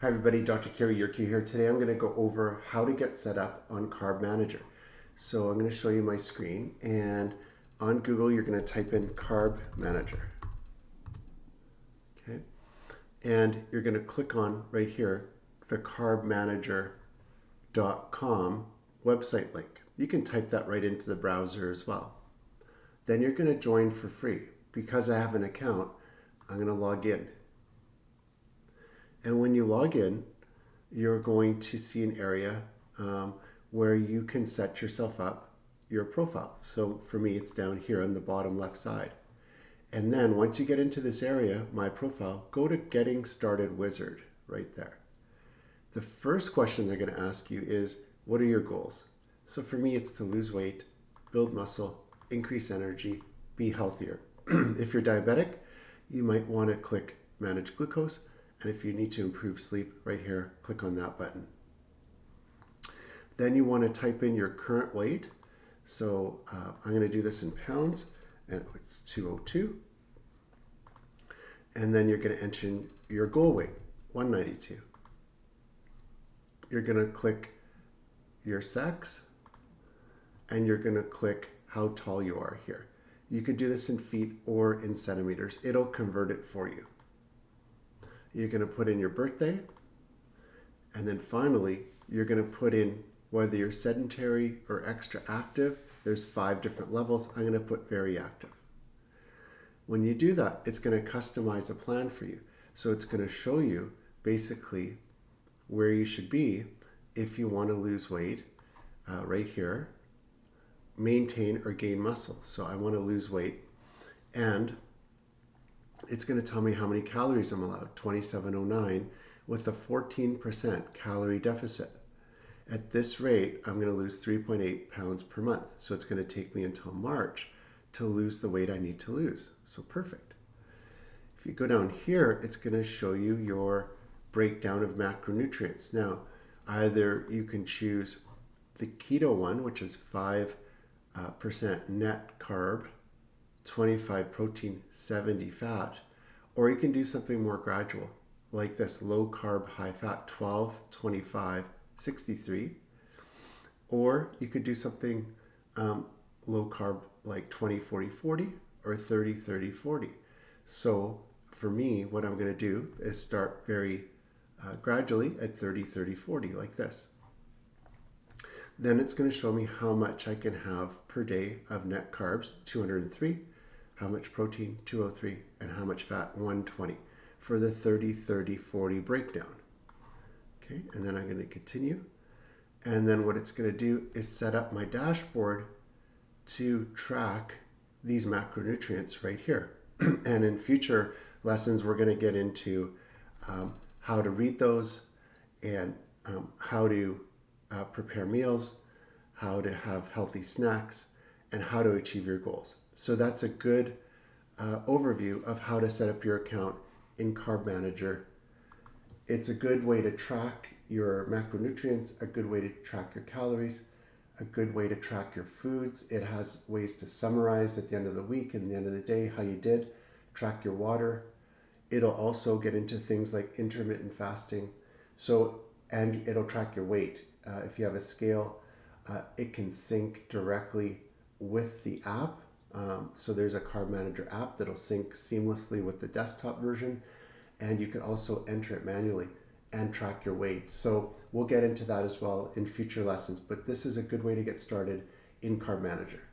Hi everybody, Dr. Kerry Yerke here. Today I'm going to go over how to get set up on Carb Manager. So I'm going to show you my screen, and on Google you're going to type in Carb Manager. Okay, and you're going to click on right here the carbmanager.com website link. You can type that right into the browser as well. Then you're going to join for free. Because I have an account, I'm going to log in. And when you log in, you're going to see an area where you can set yourself up your profile. So for me, it's down here on the bottom left side. And then once you get into this area, my profile, go to Getting Started Wizard right there. The first question they're going to ask you is, what are your goals? So for me, it's to lose weight, build muscle, increase energy, be healthier. If you're diabetic, you might want to click Manage Glucose. And if you need to improve sleep, right here, click on that button. Then you want to type in your current weight. So I'm going to do this in pounds, and it's 202. And then you're going to enter in your goal weight, 192. You're going to click your sex, and you're going to click how tall you are here. You could do this in feet or in centimeters. It'll convert it for you. You're going to put in your birthday, and then finally you're going to put in whether you're sedentary or extra active. There's 5 different levels. I'm going to put very active. When you do that, it's going to customize a plan for you. So it's going to show you basically where you should be if you want to lose weight right here, maintain or gain muscle. So I want to lose weight, and it's going to tell me how many calories I'm allowed, 2709, with a 14% calorie deficit. At this rate, I'm going to lose 3.8 pounds per month. So it's going to take me until March to lose the weight I need to lose. So perfect. If you go down here, it's going to show you your breakdown of macronutrients. Now, either you can choose the keto one, which is 5% net carb, 25 protein, 70 fat, or you can do something more gradual like this: low carb, high fat, 12, 25, 63, or you could do something low carb like 20, 40, 40, or 30, 30, 40. So for me, what I'm going to do is start very gradually at 30, 30, 40 like this. Then it's going to show me how much I can have per day of net carbs, 203, how much protein, 203, and how much fat, 120, for the 30, 30, 40 breakdown. Okay, and then I'm going to continue. And then what it's going to do is set up my dashboard to track these macronutrients right here. And in future lessons, we're going to get into how to read those, and how to prepare meals, how to have healthy snacks, and how to achieve your goals. So that's a good overview of how to set up your account in Carb Manager. It's a good way to track your macronutrients, a good way to track your calories, a good way to track your foods. It has ways to summarize at the end of the week and the end of the day how you did, track your water. It'll also get into things like intermittent fasting. And it'll track your weight. If you have a scale, it can sync directly with the app. So there's a Carb Manager app that'll sync seamlessly with the desktop version, and you can also enter it manually and track your weight. So we'll get into that as well in future lessons, but this is a good way to get started in Carb Manager.